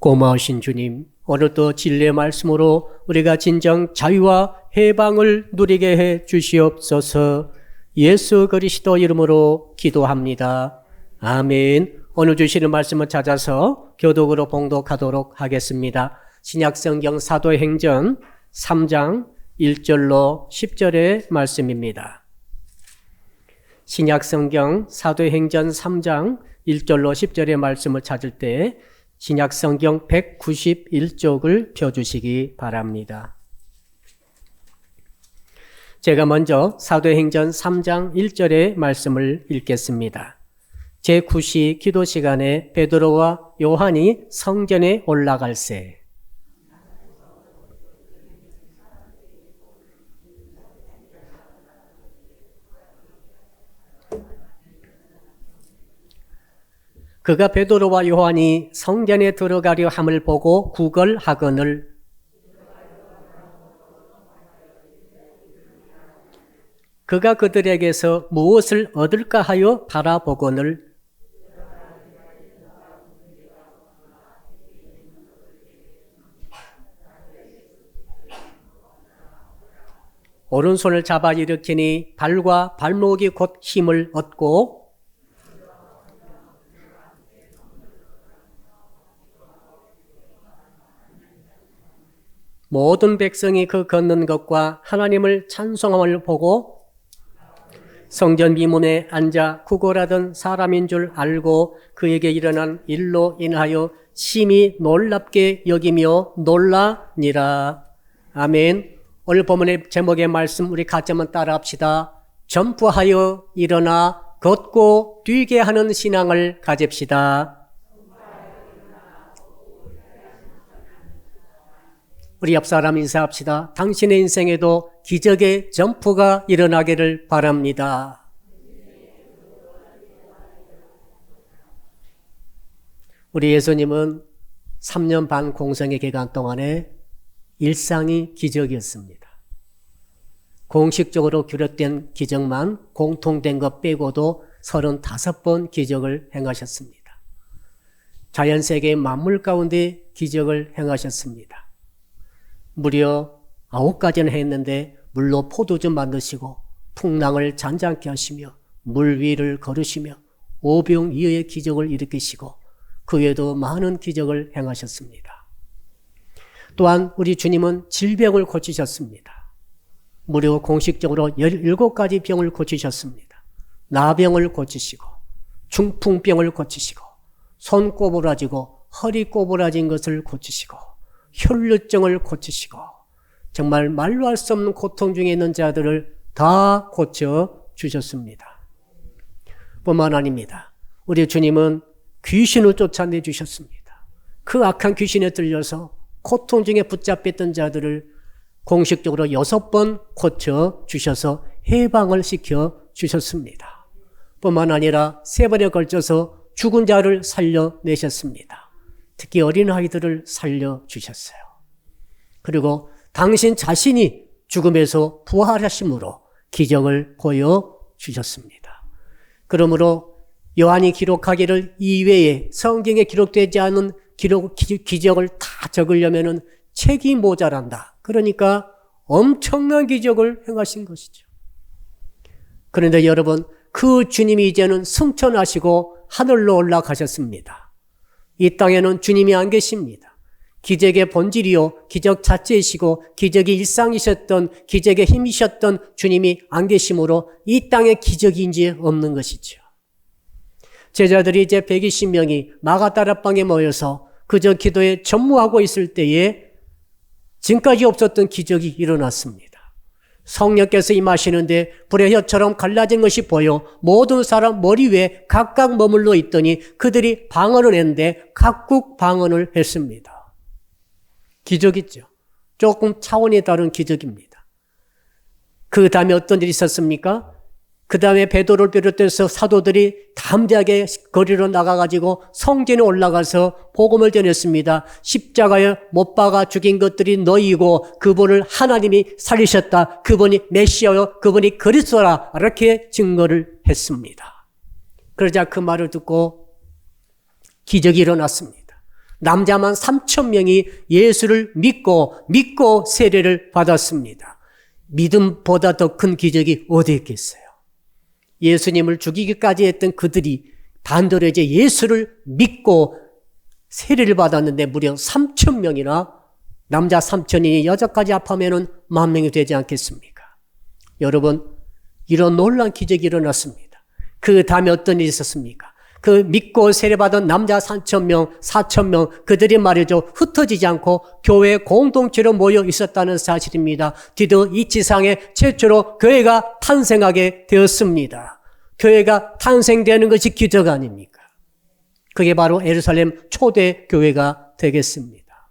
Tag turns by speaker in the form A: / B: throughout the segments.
A: 고마우신 주님, 오늘도 진리의 말씀으로 우리가 진정 자유와 해방을 누리게 해 주시옵소서. 예수 그리스도 이름으로 기도합니다. 아멘. 오늘 주시는 말씀을 찾아서 교독으로 봉독하도록 하겠습니다. 신약성경 사도행전 3장 1절로 10절의 말씀입니다. 신약성경 사도행전 3장 1절로 10절의 말씀을 찾을 때 신약성경 191쪽을 펴주시기 바랍니다. 제가 먼저 사도행전 3장 1절의 말씀을 읽겠습니다. 제9시 기도 시간에 베드로와 요한이 성전에 올라갈새 그가 베드로와 요한이 성전에 들어가려 함을 보고 구걸하거늘 그가 그들에게서 무엇을 얻을까 하여 바라보거늘 오른손을 잡아 일으키니 발과 발목이 곧 힘을 얻고 모든 백성이 그 걷는 것과 하나님을 찬송함을 보고 성전 미문에 앉아 구걸하던 사람인 줄 알고 그에게 일어난 일로 인하여 심히 놀랍게 여기며 놀라니라. 아멘. 오늘 본문의 제목의 말씀 우리 같이 한번 따라합시다. 점프하여 일어나 걷고 뛰게 하는 신앙을 가집시다. 우리 옆 사람 인사합시다. 당신의 인생에도 기적의 점프가 일어나기를 바랍니다. 우리 예수님은 3년 반 공생의 기간 동안에 일상이 기적이었습니다. 공식적으로 기록된 기적만 공통된 것 빼고도 35번 기적을 행하셨습니다. 자연세계의 만물 가운데 기적을 행하셨습니다. 무려 9가지는 했는데 물로 포도주 만드시고 풍랑을 잔잔케 하시며 물 위를 걸으시며 오병이어의 기적을 일으키시고 그 외에도 많은 기적을 행하셨습니다. 또한 우리 주님은 질병을 고치셨습니다. 무려 공식적으로 17가지 병을 고치셨습니다. 나병을 고치시고 중풍병을 고치시고 손 꼬부라지고 허리 꼬부라진 것을 고치시고 혈루증을 고치시고 정말 말로 할 수 없는 고통 중에 있는 자들을 다 고쳐주셨습니다. 뿐만 아닙니다. 우리 주님은 귀신을 쫓아내주셨습니다. 그 악한 귀신에 들려서 고통 중에 붙잡혔던 자들을 공식적으로 6번 고쳐주셔서 해방을 시켜주셨습니다. 뿐만 아니라 3번에 걸쳐서 죽은 자를 살려내셨습니다. 특히 어린아이들을 살려주셨어요. 그리고 당신 자신이 죽음에서 부활하심으로 기적을 보여주셨습니다. 그러므로 요한이 기록하기를 이외에 성경에 기록되지 않은 기적을 다 적으려면 책이 모자란다. 그러니까 엄청난 기적을 행하신 것이죠. 그런데 여러분, 그 주님이 이제는 승천하시고 하늘로 올라가셨습니다. 이 땅에는 주님이 안 계십니다. 기적의 본질이요, 기적 자체이시고 기적이 일상이셨던, 기적의 힘이셨던 주님이 안 계심으로 이 땅에 기적이 이제 없는 것이죠. 제자들이 이제 120명이 마가다락방에 모여서 그저 기도에 전무하고 있을 때에 지금까지 없었던 기적이 일어났습니다. 성령께서 임하시는데 불의 혀처럼 갈라진 것이 보여 모든 사람 머리 위에 각각 머물러 있더니 그들이 방언을 했는데 각국 방언을 했습니다. 기적이죠. 조금 차원이 다른 기적입니다. 그 다음에 어떤 일이 있었습니까? 그 다음에 베드로를 비롯해서 사도들이 담대하게 거리로 나가가지고 성전에 올라가서 복음을 전했습니다. 십자가에 못 박아 죽인 것들이 너희고 그분을 하나님이 살리셨다. 그분이 메시아요. 그분이 그리스도라. 이렇게 증거를 했습니다. 그러자 그 말을 듣고 기적이 일어났습니다. 남자만 3,000명이 예수를 믿고 세례를 받았습니다. 믿음보다 더 큰 기적이 어디 있겠어요? 예수님을 죽이기까지 했던 그들이 반대로 이제 예수를 믿고 세례를 받았는데 무려 3,000명이나, 남자 3,000이니 여자까지 합하면 10,000명이 되지 않겠습니까? 여러분, 이런 놀라운 기적이 일어났습니다. 그 다음에 어떤 일이 있었습니까? 그 믿고 세례받은 남자 3,000명, 4,000명, 그들이 말이죠, 흩어지지 않고 교회 공동체로 모여 있었다는 사실입니다. 드디어 이 지상에 최초로 교회가 탄생하게 되었습니다. 교회가 탄생되는 것이 기적 아닙니까? 그게 바로 예루살렘 초대 교회가 되겠습니다.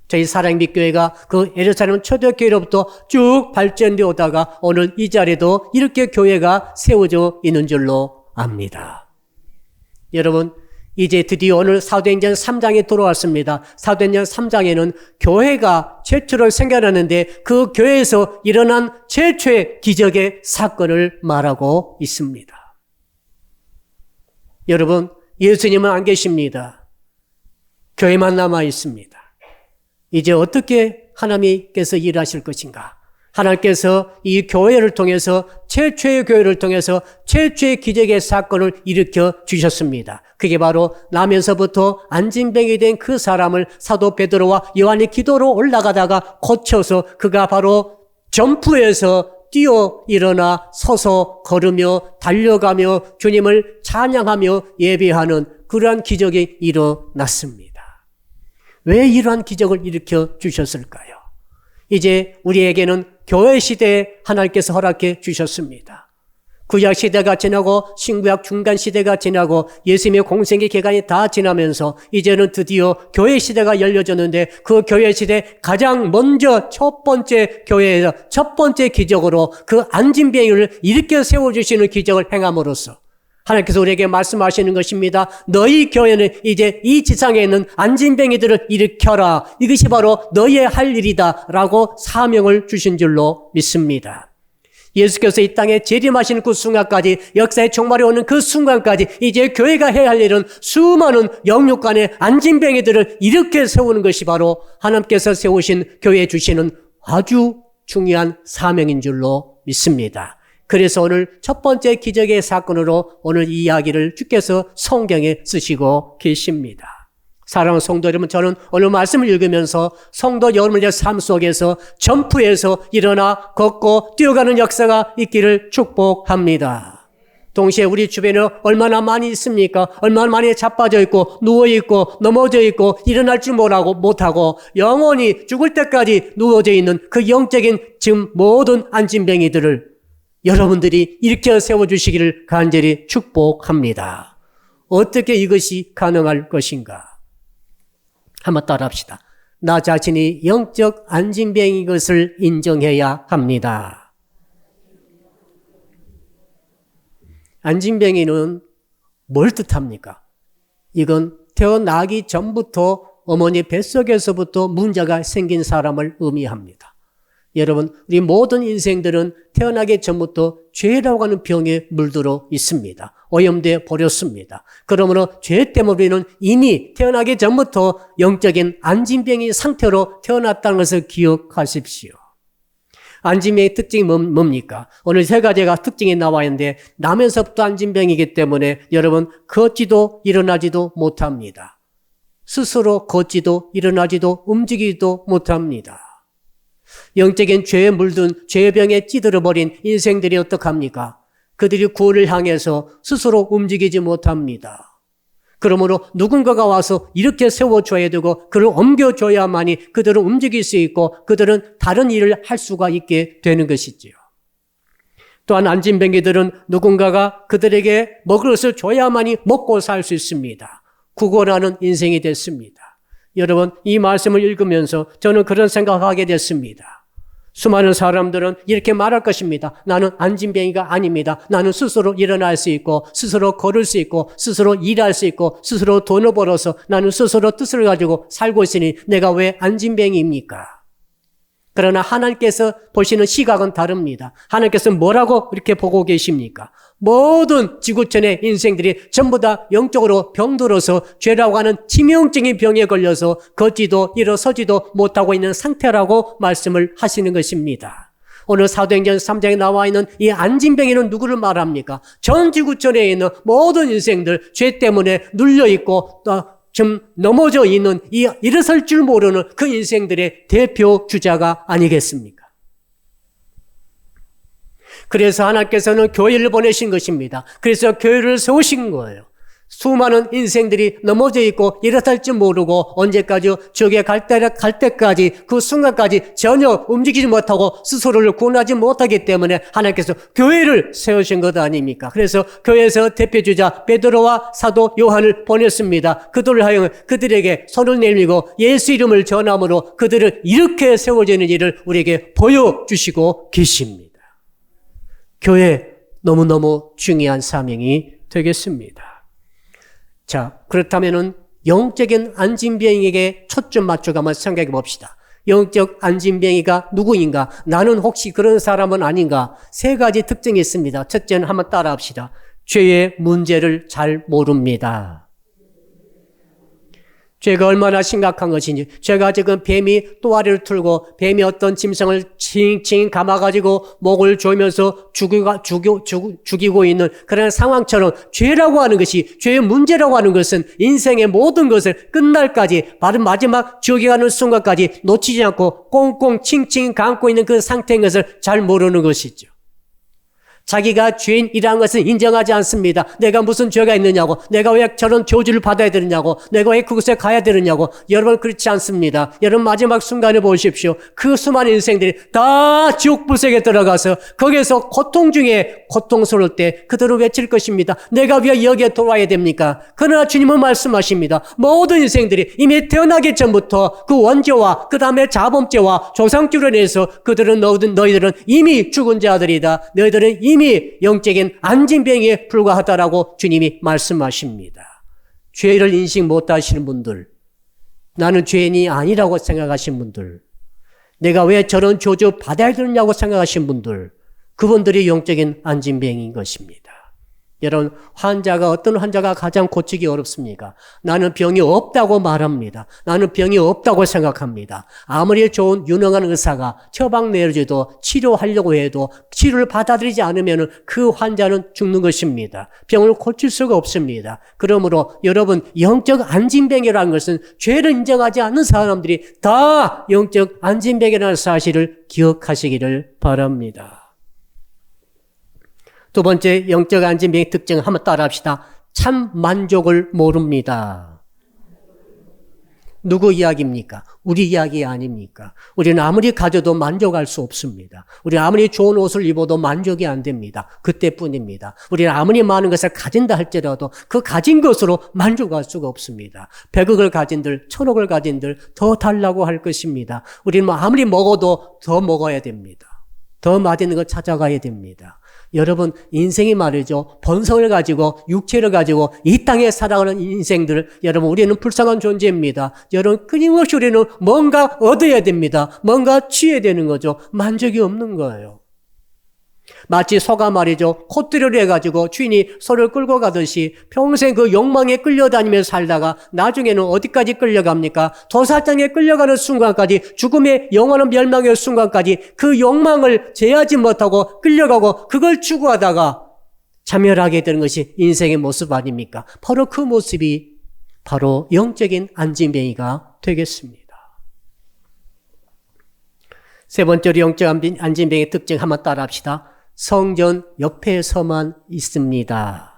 A: 저희 사랑빛교회가 그 예루살렘 초대교회로부터 쭉 발전되어 오다가 오늘 이 자리에도 이렇게 교회가 세워져 있는 줄로 압니다. 여러분, 이제 드디어 오늘 사도행전 3장에 돌아왔습니다. 사도행전 3장에는 교회가 최초로 생겨났는데 그 교회에서 일어난 최초의 기적의 사건을 말하고 있습니다. 여러분, 예수님은 안 계십니다. 교회만 남아 있습니다. 이제 어떻게 하나님께서 일하실 것인가? 하나님께서 이 교회를 통해서, 최초의 교회를 통해서 최초의 기적의 사건을 일으켜 주셨습니다. 그게 바로 나면서부터 안진병이 된 그 사람을 사도 베드로와 요한이 기도로 올라가다가 고쳐서 그가 바로 점프해서 뛰어 일어나 서서 걸으며 달려가며 주님을 찬양하며 예배하는 그러한 기적이 일어났습니다. 왜 이러한 기적을 일으켜 주셨을까요? 이제 우리에게는 교회 시대에 하나님께서 허락해 주셨습니다. 구약 시대가 지나고 신구약 중간 시대가 지나고 예수님의 공생의 기간이 다 지나면서 이제는 드디어 교회 시대가 열려졌는데 그 교회 시대 가장 먼저 첫 번째 교회에서 첫 번째 기적으로 그 안진병이를 일으켜 세워주시는 기적을 행함으로써 하나님께서 우리에게 말씀하시는 것입니다. 너희 교회는 이제 이 지상에 있는 안진병이들을 일으켜라. 이것이 바로 너희의 할 일이다 라고 사명을 주신 줄로 믿습니다. 예수께서 이 땅에 재림하시는 그 순간까지, 역사의 종말이 오는 그 순간까지 이제 교회가 해야 할 일은 수많은 영육간의 안진병이들을 일으켜 세우는 것이 바로 하나님께서 세우신 교회에 주시는 아주 중요한 사명인 줄로 믿습니다. 그래서 오늘 첫 번째 기적의 사건으로 오늘 이 이야기를 주께서 성경에 쓰시고 계십니다. 사랑하는 성도 여러분, 저는 오늘 말씀을 읽으면서 성도 여러분의 삶 속에서 점프해서 일어나 걷고 뛰어가는 역사가 있기를 축복합니다. 동시에 우리 주변에 얼마나 많이 있습니까? 얼마나 많이 자빠져 있고 누워있고 넘어져 있고 일어날 줄 못하고 영원히 죽을 때까지 누워져 있는 그 영적인 지금 모든 안진병이들을 여러분들이 일으켜 세워주시기를 간절히 축복합니다. 어떻게 이것이 가능할 것인가? 한번 따라합시다. 나 자신이 영적 안진병인 것을 인정해야 합니다. 안진병이는 뭘 뜻합니까? 이건 태어나기 전부터 어머니 뱃속에서부터 문제가 생긴 사람을 의미합니다. 여러분, 우리 모든 인생들은 태어나기 전부터 죄라고 하는 병에 물들어 있습니다. 오염되어 버렸습니다. 그러므로 죄 때문에 우리는 이미 태어나기 전부터 영적인 안진병의 상태로 태어났다는 것을 기억하십시오. 안진병의 특징이 뭡니까? 오늘 세 가지가 특징이 나와 있는데 나면서부터 안진병이기 때문에 여러분 걷지도 일어나지도 못합니다. 스스로 걷지도 일어나지도 움직이지도 못합니다. 영적인 죄에 물든 죄병에 찌들어버린 인생들이 어떡합니까? 그들이 구원을 향해서 스스로 움직이지 못합니다. 그러므로 누군가가 와서 이렇게 세워줘야 되고 그를 옮겨줘야만이 그들은 움직일 수 있고 그들은 다른 일을 할 수가 있게 되는 것이지요. 또한 안진병이들은 누군가가 그들에게 먹을 것을 줘야만이 먹고 살 수 있습니다. 구걸하는 인생이 됐습니다. 여러분, 이 말씀을 읽으면서 저는 그런 생각하게 됐습니다. 수많은 사람들은 이렇게 말할 것입니다. 나는 안진병이가 아닙니다. 나는 스스로 일어날 수 있고 스스로 걸을 수 있고 스스로 일할 수 있고 스스로 돈을 벌어서 나는 스스로 뜻을 가지고 살고 있으니 내가 왜 안진병입니까? 그러나 하나님께서 보시는 시각은 다릅니다. 하나님께서 뭐라고 이렇게 보고 계십니까? 모든 지구촌의 인생들이 전부 다 영적으로 병들어서 죄라고 하는 치명적인 병에 걸려서 걷지도 일어서지도 못하고 있는 상태라고 말씀을 하시는 것입니다. 오늘 사도행전 3장에 나와 있는 이 안진뱅이는 누구를 말합니까? 전 지구촌에 있는 모든 인생들, 죄 때문에 눌려있고 또 좀 넘어져 있는 이 일어설 줄 모르는 그 인생들의 대표 주자가 아니겠습니까? 그래서 하나님께서는 교회를 보내신 것입니다. 그래서 교회를 세우신 거예요. 수많은 인생들이 넘어져 있고 일어설 줄 모르고 언제까지 저기에 갈 때까지 그 순간까지 전혀 움직이지 못하고 스스로를 구원하지 못하기 때문에 하나님께서 교회를 세우신 것 아닙니까? 그래서 교회에서 대표주자 베드로와 사도 요한을 보냈습니다. 그들을 하여 그들에게 손을 내밀고 예수 이름을 전함으로 그들을 이렇게 세워지는 일을 우리에게 보여주시고 계십니다. 교회 너무너무 중요한 사명이 되겠습니다. 자, 그렇다면은 영적인 안진뱅이에게 초점 맞추고 한번 생각해 봅시다. 영적 안진뱅이가 누구인가? 나는 혹시 그런 사람은 아닌가? 세 가지 특징이 있습니다. 첫째는 한번 따라 합시다. 죄의 문제를 잘 모릅니다. 죄가 얼마나 심각한 것인지, 죄가 지금 뱀이 또아리를 틀고 뱀이 어떤 짐승을 칭칭 감아가지고 목을 조이면서 죽이고 있는 그런 상황처럼 죄라고 하는 것이, 죄의 문제라고 하는 것은 인생의 모든 것을 끝날까지, 바로 마지막 지옥에 가는 순간까지 놓치지 않고 꽁꽁 칭칭 감고 있는 그 상태인 것을 잘 모르는 것이죠. 자기가 죄인이라는 것은 인정하지 않습니다. 내가 무슨 죄가 있느냐고, 내가 왜 저런 저주를 받아야 되느냐고, 내가 왜 그곳에 가야 되느냐고. 여러분 그렇지 않습니다. 여러분 마지막 순간에 보십시오. 그 수많은 인생들이 다 지옥 불색에 들어가서 거기에서 고통 중에 고통스러울 때 그들은 외칠 것입니다. 내가 왜 여기에 돌아와야 됩니까? 그러나 주님은 말씀하십니다. 모든 인생들이 이미 태어나기 전부터 그 원죄와 그 다음에 자범죄와 조상주로 인해서 그들은 너희들은 이미 죽은 자들이다. 너희들은 이미 영적인 안진뱅이에 불과하다라고 주님이 말씀하십니다. 죄를 인식 못하시는 분들, 나는 죄인이 아니라고 생각하신 분들, 내가 왜 저런 저주 받아야 되느냐고 생각하신 분들, 그분들이 영적인 안진뱅이인 것입니다. 여러분, 어떤 환자가 가장 고치기 어렵습니까? 나는 병이 없다고 말합니다. 나는 병이 없다고 생각합니다. 아무리 좋은 유능한 의사가 처방 내려줘도 치료하려고 해도 치료를 받아들이지 않으면 그 환자는 죽는 것입니다. 병을 고칠 수가 없습니다. 그러므로 여러분, 영적 안진뱅이라는 것은 죄를 인정하지 않는 사람들이 다 영적 안진뱅이라는 사실을 기억하시기를 바랍니다. 두 번째 영적 안진뱅이 특징 한번 따라합시다. 참 만족을 모릅니다. 누구 이야기입니까? 우리 이야기 아닙니까? 우리는 아무리 가져도 만족할 수 없습니다. 우리는 아무리 좋은 옷을 입어도 만족이 안 됩니다. 그때뿐입니다. 우리는 아무리 많은 것을 가진다 할지라도 그 가진 것으로 만족할 수가 없습니다. 100억을 가진들, 1000억을 가진들 더 달라고 할 것입니다. 우리는 아무리 먹어도 더 먹어야 됩니다. 더 맛있는 거 찾아가야 됩니다. 여러분, 인생이 말이죠. 본성을 가지고 육체를 가지고 이 땅에 살아가는 인생들, 여러분 우리는 불쌍한 존재입니다. 여러분 끊임없이 우리는 뭔가 얻어야 됩니다. 뭔가 취해야 되는 거죠. 만족이 없는 거예요. 마치 소가 말이죠. 콧대를 해가지고 주인이 소를 끌고 가듯이 평생 그 욕망에 끌려다니면서 살다가 나중에는 어디까지 끌려갑니까? 도살장에 끌려가는 순간까지, 죽음의 영원한 멸망의 순간까지 그 욕망을 제하지 못하고 끌려가고 그걸 추구하다가 자멸하게 되는 것이 인생의 모습 아닙니까? 바로 그 모습이 바로 영적인 안진뱅이가 되겠습니다. 세 번째로 영적 안진뱅이의 특징 한번 따라합시다. 성전 옆에서만 있습니다.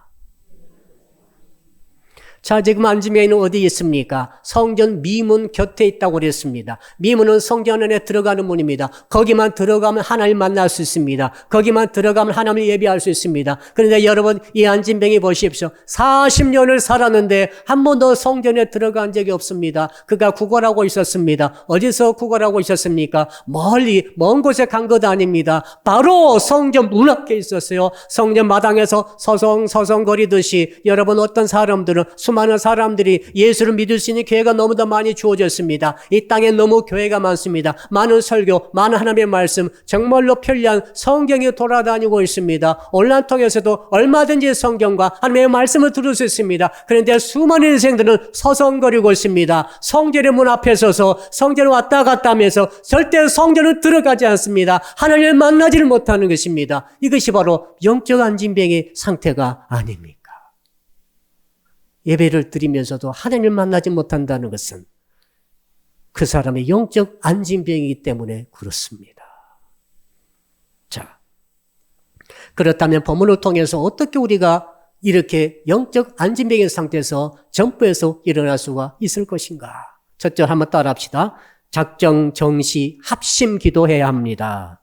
A: 자, 지금 안진뱅이는 어디 있습니까? 성전 미문 곁에 있다고 그랬습니다. 미문은 성전 안에 들어가는 문입니다. 거기만 들어가면 하나님 만날 수 있습니다. 거기만 들어가면 하나님을 예배할 수 있습니다. 그런데 여러분, 이 안진뱅이 보십시오. 40년을 살았는데 한 번도 성전에 들어간 적이 없습니다. 그가 구걸하고 있었습니다. 어디서 구걸하고 있었습니까? 멀리 먼 곳에 간 것 아닙니다. 바로 성전 문 앞에 있었어요. 성전 마당에서 서성거리듯이 여러분 어떤 사람들은 많은 사람들이 예수를 믿을 수 있는 기회가 너무도 많이 주어졌습니다. 이 땅에 너무 교회가 많습니다. 많은 설교, 많은 하나님의 말씀, 정말로 편리한 성경이 돌아다니고 있습니다. 온라인 통해서도 얼마든지 성경과 하나님의 말씀을 들을 수 있습니다. 그런데 수많은 인생들은 서성거리고 있습니다. 성전의 문 앞에 서서 성전을 왔다 갔다 하면서 절대 성전을 들어가지 않습니다. 하나님을 만나지를 못하는 것입니다. 이것이 바로 영적 안진병의 상태가 아닙니까? 예배를 드리면서도 하나님을 만나지 못한다는 것은 그 사람의 영적 안진병이기 때문에 그렇습니다. 자, 그렇다면 본문을 통해서 어떻게 우리가 이렇게 영적 안진병의 상태에서 전부에서 일어날 수가 있을 것인가? 첫 절 한번 따라 합시다. 작정, 정시, 합심 기도해야 합니다.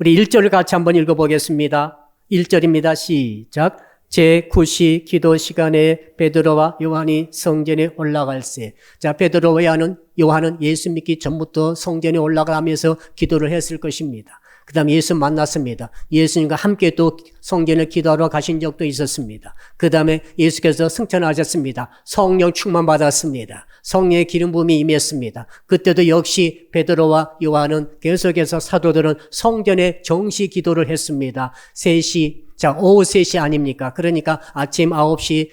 A: 우리 1절을 같이 한번 읽어보겠습니다. 1절입니다. 시작. 제9시 기도 시간에 베드로와 요한이 성전에 올라갈세. 자, 베드로와 요한은 예수 믿기 전부터 성전에 올라가면서 기도를 했을 것입니다. 그 다음에 예수 만났습니다. 예수님과 함께 또 성전에 기도하러 가신 적도 있었습니다. 그 다음에 예수께서 승천하셨습니다. 성령 충만 받았습니다. 성령의 기름 부음이 임했습니다. 그때도 역시 베드로와 요한은 계속해서 사도들은 성전에 정시 기도를 했습니다. 3시, 자, 오후 3시 아닙니까? 그러니까 아침 9시,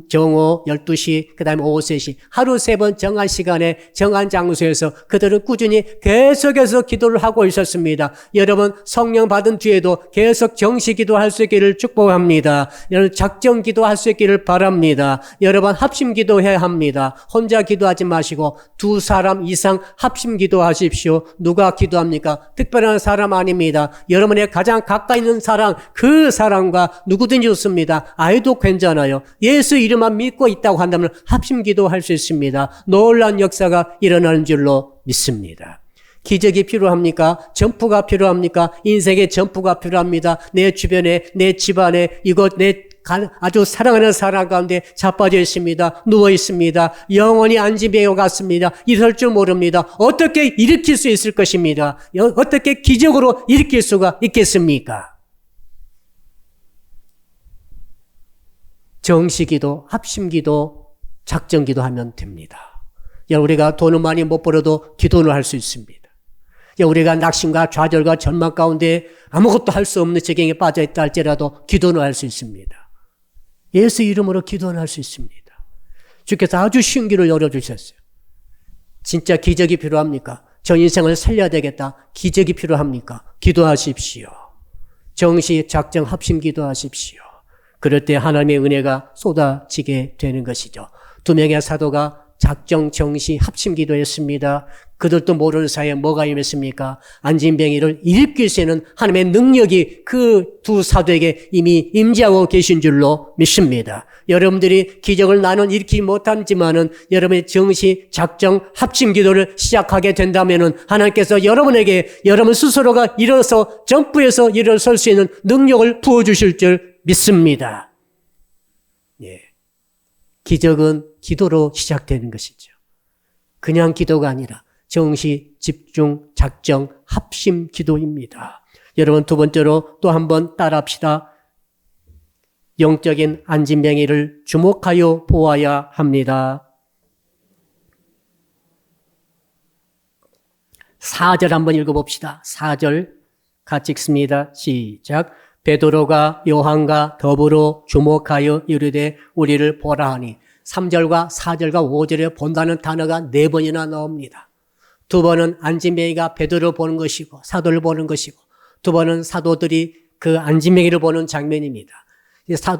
A: 정오 12시, 그 다음에 오후 3시. 하루 3번 정한 시간에 정한 장소에서 그들은 꾸준히 계속해서 기도를 하고 있었습니다. 여러분 성령 받은 뒤에도 계속 정시 기도할 수 있기를 축복합니다. 여러분 작정 기도할 수 있기를 바랍니다. 여러분 합심 기도해야 합니다. 혼자 기도하지 마시고 2사람 이상 합심 기도하십시오. 누가 기도합니까? 특별한 사람 아닙니다. 여러분의 가장 가까이 있는 사람, 그 사람과 누구든지 좋습니다. 아이도 괜찮아요. 예수 이름만 믿고 있다고 한다면 합심 기도할 수 있습니다. 놀라운 역사가 일어나는 줄로 믿습니다. 기적이 필요합니까? 전푸가 필요합니까? 인생의 전푸가 필요합니다. 내 주변에, 내 집안에, 이곳 내 아주 사랑하는 사람 가운데 자빠져 있습니다. 누워 있습니다. 영원히 안진병에 갔습니다. 이럴 줄 모릅니다. 어떻게 일으킬 수 있을 것입니다. 어떻게 기적으로 일으킬 수가 있겠습니까? 정시기도, 합심기도, 작정기도 하면 됩니다. 우리가 돈을 많이 못 벌어도 기도는 할 수 있습니다. 우리가 낙심과 좌절과 절망 가운데 아무것도 할 수 없는 지경에 빠져 있다 할지라도 기도는 할 수 있습니다. 예수 이름으로 기도는 할 수 있습니다. 주께서 아주 쉬운 길을 열어주셨어요. 진짜 기적이 필요합니까? 저 인생을 살려야 되겠다. 기적이 필요합니까? 기도하십시오. 정시, 작정, 합심 기도하십시오. 그럴 때 하나님의 은혜가 쏟아지게 되는 것이죠. 2명의 사도가 작정, 정시, 합심 기도했습니다. 그들도 모르는 사이에 뭐가 임했습니까? 안진병이를 일으킬 수 있는 하나님의 능력이 그 2 사도에게 이미 임재하고 계신 줄로 믿습니다. 여러분들이 기적을 나는 일으키지 못하지만은 여러분의 정시, 작정, 합심 기도를 시작하게 된다면은 하나님께서 여러분에게 여러분 스스로가 일어서 점프해서 일어설 수 있는 능력을 부어주실 줄 믿습니다. 예. 기적은 기도로 시작되는 것이죠. 그냥 기도가 아니라 정시, 집중, 작정, 합심 기도입니다. 여러분 2번째로 또 한번 따라합시다. 영적인 안진병이를 주목하여 보아야 합니다. 4절 한번 읽어봅시다. 4절 같이 읽습니다. 시작. 베드로가 요한과 더불어 주목하여 이르되 우리를 보라 하니 3절과 4절과 5절에 본다는 단어가 4번이나 나옵니다. 2번은 안진병이가 베드로를 보는 것이고 사도를 보는 것이고 2번은 사도들이 그 안진병이를 보는 장면입니다.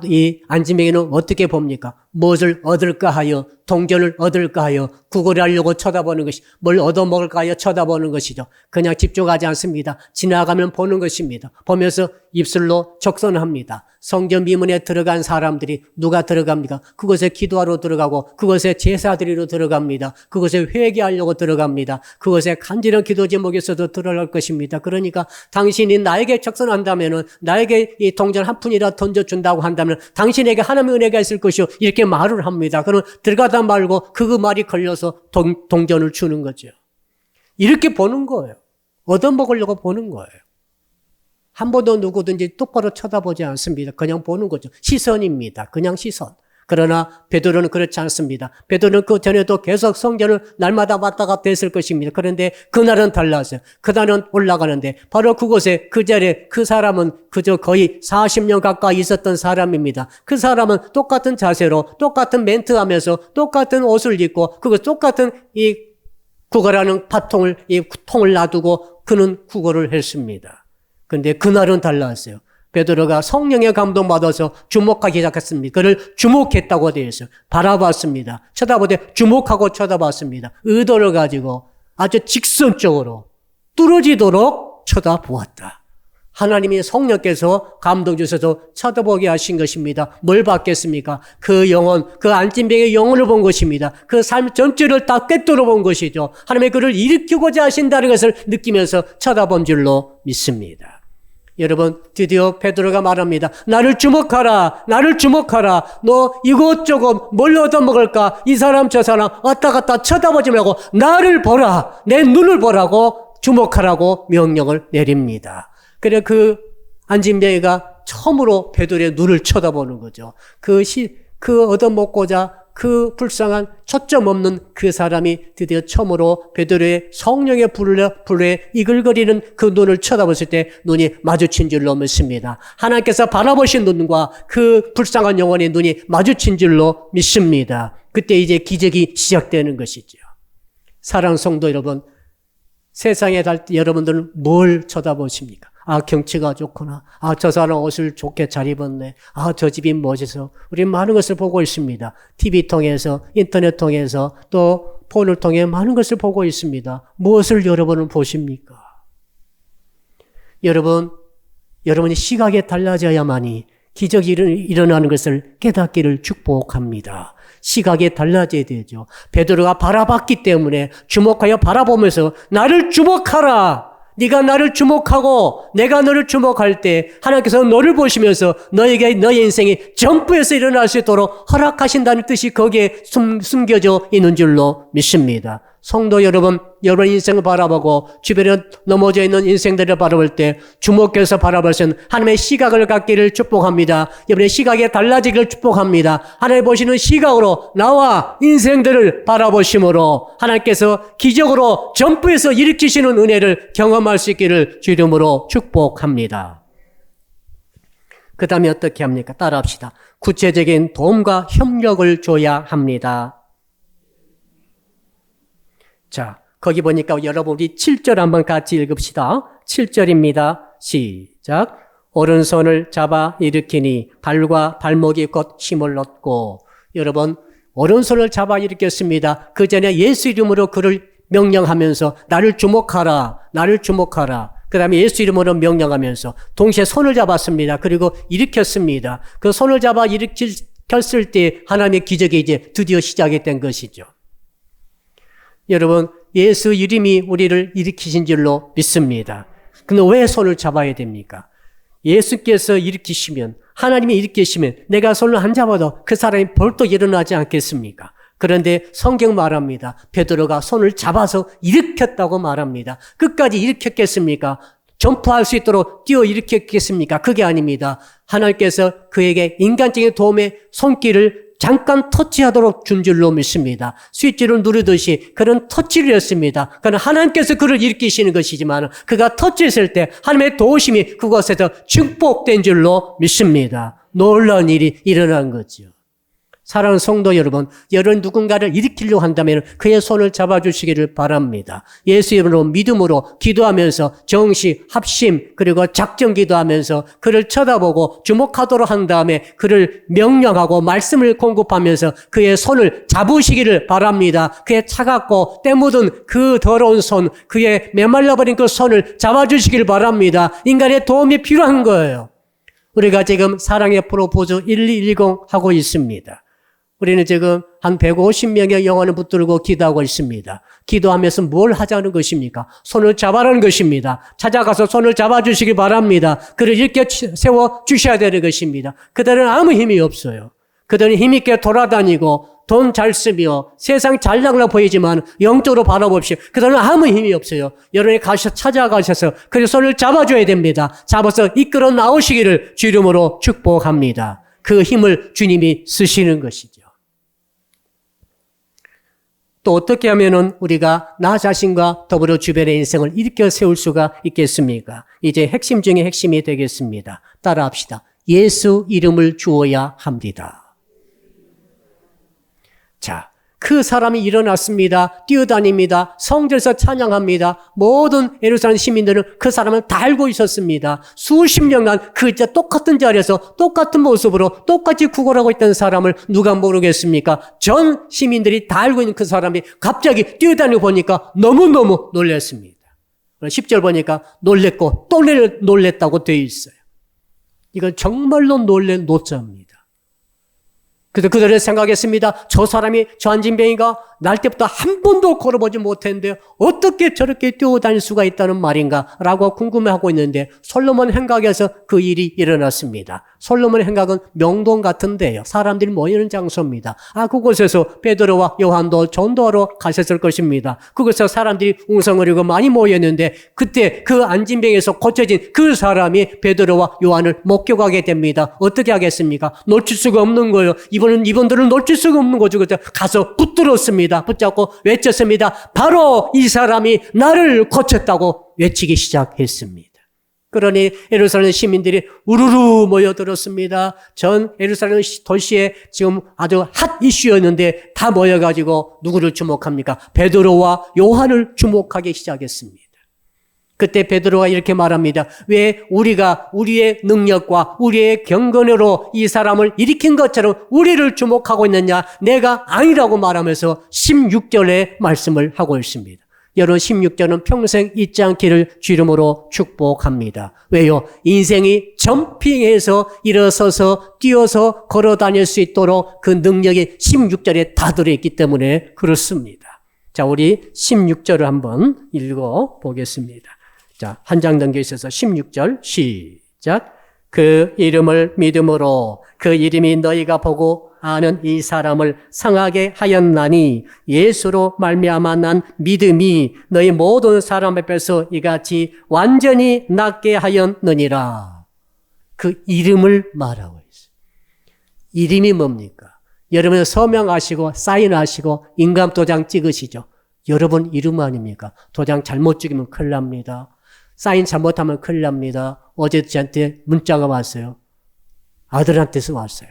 A: 이 안진병이는 어떻게 봅니까? 무엇을 얻을까 하여, 동전을 얻을까 하여 구걸을 하려고 쳐다보는 것이, 뭘 얻어먹을까 하여 쳐다보는 것이죠. 그냥 집중하지 않습니다. 지나가면 보는 것입니다. 보면서 입술로 적선합니다. 성전 미문에 들어간 사람들이 누가 들어갑니까? 그곳에 기도하러 들어가고 그곳에 제사드리러 들어갑니다. 그곳에 회개하려고 들어갑니다. 그곳에 간절한 기도 제목에서도 들어갈 것입니다. 그러니까 당신이 나에게 적선한다면은 나에게 이 동전 한 푼이라 던져준다고 한다면 당신에게 하나님의 은혜가 있을 것이요 이렇게 말을 합니다. 그럼 들어가다 말고 그 말이 걸려서 동전을 주는 거죠. 이렇게 보는 거예요. 얻어먹으려고 보는 거예요. 한 번도 누구든지 똑바로 쳐다보지 않습니다. 그냥 보는 거죠. 시선입니다. 그냥 시선. 그러나 베드로는 그렇지 않습니다. 베드로는 그 전에도 계속 성전을 날마다 왔다 갔다 했을 것입니다. 그런데 그날은 달랐어요. 그날은 올라가는데 바로 그곳에 그 자리에 그 사람은 그저 거의 40년 가까이 있었던 사람입니다. 그 사람은 똑같은 자세로 똑같은 멘트하면서 똑같은 옷을 입고 그거 똑같은 이 구걸하는 팥통을 이 통을 놔두고 그는 구걸을 했습니다. 그런데 그날은 달랐어요. 베드로가 성령의 감동받아서 주목하기 시작했습니다. 그를 주목했다고 되어 있어요. 바라봤습니다. 쳐다보되 주목하고 쳐다봤습니다. 의도를 가지고 아주 직선적으로 뚫어지도록 쳐다보았다. 하나님이 성령께서 감동 주셔서 쳐다보게 하신 것입니다. 뭘 봤겠습니까? 그 영혼, 그 안진병의 영혼을 본 것입니다. 그 삶 전체를 다 꿰뚫어 본 것이죠. 하나님의 그를 일으키고자 하신다는 것을 느끼면서 쳐다본 줄로 믿습니다. 여러분, 드디어 베드로가 말합니다. 나를 주목하라. 나를 주목하라. 너 이것저것 뭘 얻어먹을까? 이 사람 저 사람 왔다 갔다 쳐다보지 말고 나를 보라. 내 눈을 보라고 주목하라고 명령을 내립니다. 그래 그 안진뱅이가 처음으로 베드로의 눈을 쳐다보는 거죠. 그 얻어먹고자 그 불쌍한 초점 없는 그 사람이 드디어 처음으로 베드로의 성령의 불에 이글거리는 그 눈을 쳐다봤을 때 눈이 마주친 줄로 믿습니다. 하나님께서 바라보신 눈과 그 불쌍한 영혼의 눈이 마주친 줄로 믿습니다. 그때 이제 기적이 시작되는 것이죠. 사랑하는 성도 여러분, 세상에 살 때 여러분들은 뭘 쳐다보십니까? 아, 경치가 좋구나. 아, 저 사람 옷을 좋게 잘 입었네. 아, 저 집이 멋있어. 우리 많은 것을 보고 있습니다. TV 통해서, 인터넷 통해서, 또 폰을 통해 많은 것을 보고 있습니다. 무엇을 여러분은 보십니까? 여러분이 시각에 달라져야만이 기적이 일어나는 것을 깨닫기를 축복합니다. 시각에 달라져야 되죠. 베드로가 바라봤기 때문에 주목하여 바라보면서 나를 주목하라. 네가 나를 주목하고 내가 너를 주목할 때 하나님께서 너를 보시면서 너에게 너의 인생이 점프해서 일어날 수 있도록 허락하신다는 뜻이 거기에 숨겨져 있는 줄로 믿습니다. 성도 여러분, 여러분 인생을 바라보고 주변에 넘어져 있는 인생들을 바라볼 때 주목해서 바라볼 수 있는 하나님의 시각을 갖기를 축복합니다. 여러분의 시각이 달라지기를 축복합니다. 하나님 보시는 시각으로 나와 인생들을 바라보심으로 하나님께서 기적으로 점프해서 일으키시는 은혜를 경험할 수 있기를 주 이름으로 축복합니다. 그 다음에 어떻게 합니까? 따라합시다. 구체적인 도움과 협력을 줘야 합니다. 자, 거기 보니까 여러분 우리 7절 한번 같이 읽읍시다. 7절입니다. 시작. 오른손을 잡아 일으키니 발과 발목이 곧 힘을 얻고. 여러분, 오른손을 잡아 일으켰습니다. 그 전에 예수 이름으로 그를 명령하면서 나를 주목하라. 나를 주목하라. 그 다음에 예수 이름으로 명령하면서 동시에 손을 잡았습니다. 그리고 일으켰습니다. 그 손을 잡아 일으켰을 때 하나님의 기적이 이제 드디어 시작이 된 것이죠. 여러분, 예수 이름이 우리를 일으키신 줄로 믿습니다. 근데 왜 손을 잡아야 됩니까? 예수께서 일으키시면, 하나님이 일으키시면 내가 손을 안 잡아도 그 사람이 벌떡 일어나지 않겠습니까? 그런데 성경 말합니다. 베드로가 손을 잡아서 일으켰다고 말합니다. 끝까지 일으켰겠습니까? 점프할 수 있도록 뛰어 일으켰겠습니까? 그게 아닙니다. 하나님께서 그에게 인간적인 도움의 손길을 잠깐 터치하도록 준 줄로 믿습니다. 스위치를 누르듯이 그런 터치를 했습니다. 그러나 하나님께서 그를 일으키시는 것이지만 그가 터치했을 때 하나님의 도우심이 그곳에서 축복된 줄로 믿습니다. 놀라운 일이 일어난 거죠. 사랑하는 성도 여러분, 여러분 누군가를 일으키려고 한다면 그의 손을 잡아주시기를 바랍니다. 예수 이름으로 믿음으로 기도하면서 정시, 합심, 그리고 작정 기도하면서 그를 쳐다보고 주목하도록 한 다음에 그를 명령하고 말씀을 공급하면서 그의 손을 잡으시기를 바랍니다. 그의 차갑고 때 묻은 그 더러운 손, 그의 메말라버린 그 손을 잡아주시기를 바랍니다. 인간의 도움이 필요한 거예요. 우리가 지금 사랑의 프로포즈 1210 하고 있습니다. 우리는 지금 한 150명의 영혼을 붙들고 기도하고 있습니다. 기도하면서 뭘 하자는 것입니까? 손을 잡아라는 것입니다. 찾아가서 손을 잡아주시기 바랍니다. 그를 이렇게 세워주셔야 되는 것입니다. 그들은 아무 힘이 없어요. 그들은 힘있게 돌아다니고 돈 잘 쓰며 세상 잘 나가려 보이지만 영적으로 바라봅시오. 그 사람은 아무 힘이 없어요. 여러분이 찾아가셔서 그 손을 잡아줘야 됩니다. 잡아서 이끌어 나오시기를 주 이름으로 축복합니다. 그 힘을 주님이 쓰시는 것이죠. 또 어떻게 하면은 우리가 나 자신과 더불어 주변의 인생을 일으켜 세울 수가 있겠습니까? 이제 핵심 중에 핵심이 되겠습니다. 따라합시다. 예수 이름을 주어야 합니다. 자, 그 사람이 일어났습니다. 뛰어다닙니다. 성전에서 찬양합니다. 모든 예루살렘 시민들은 그 사람을 다 알고 있었습니다. 수십 년간 그 똑같은 자리에서 똑같은 모습으로 똑같이 구걸하고 있던 사람을 누가 모르겠습니까? 전 시민들이 다 알고 있는 그 사람이 갑자기 뛰어다니고 보니까 너무너무 놀랐습니다. 10절 보니까 놀랬고 또 놀랬다고 되어 있어요. 이건 정말로 놀란 노자입니다. 그래서 그들은 생각했습니다. 저 사람이 저 안진뱅이가 날 때부터 한 번도 걸어보지 못했는데 어떻게 저렇게 뛰어다닐 수가 있다는 말인가 라고 궁금해하고 있는데 솔로몬 행각에서 그 일이 일어났습니다. 솔로몬 행각은 명동 같은데요. 사람들이 모이는 장소입니다. 그곳에서 베드로와 요한도 전도하러 가셨을 것입니다. 그곳에서 사람들이 웅성거리고 많이 모였는데 그때 그 안진뱅이에서 고쳐진 그 사람이 베드로와 요한을 목격하게 됩니다. 어떻게 하겠습니까? 놓칠 수가 없는 거예요. 이분들을 놓칠 수가 없는 거죠. 그래서 가서 붙들었습니다. 붙잡고 외쳤습니다. 바로 이 사람이 나를 고쳤다고 외치기 시작했습니다. 그러니 예루살렘 시민들이 우르르 모여들었습니다. 전 예루살렘 도시에 지금 아주 핫 이슈였는데 다 모여가지고 누구를 주목합니까? 베드로와 요한을 주목하기 시작했습니다. 그때 베드로가 이렇게 말합니다. 왜 우리가 우리의 능력과 우리의 경건으로 이 사람을 일으킨 것처럼 우리를 주목하고 있느냐? 내가 아니라고 말하면서 16절에 말씀을 하고 있습니다. 여러분 16절은 평생 잊지 않기를 주 이름으로 축복합니다. 왜요? 인생이 점핑해서 일어서서 뛰어서 걸어 다닐 수 있도록 그 능력이 16절에 다 들어있기 때문에 그렇습니다. 자, 우리 16절을 한번 읽어보겠습니다. 자, 한 장 넘겨 있어서 16절 시작. 그 이름을 믿음으로 그 이름이 너희가 보고 아는 이 사람을 상하게 하였나니 예수로 말미암아 난 믿음이 너희 모든 사람 앞에서 이같이 완전히 낫게 하였느니라. 그 이름을 말하고 있어요. 이름이 뭡니까? 여러분 서명하시고 사인하시고 인감도장 찍으시죠. 여러분 이름 아닙니까? 도장 잘못 찍으면 큰일 납니다. 사인 잘못하면 큰일 납니다. 어제 저한테 문자가 왔어요. 아들한테서 왔어요.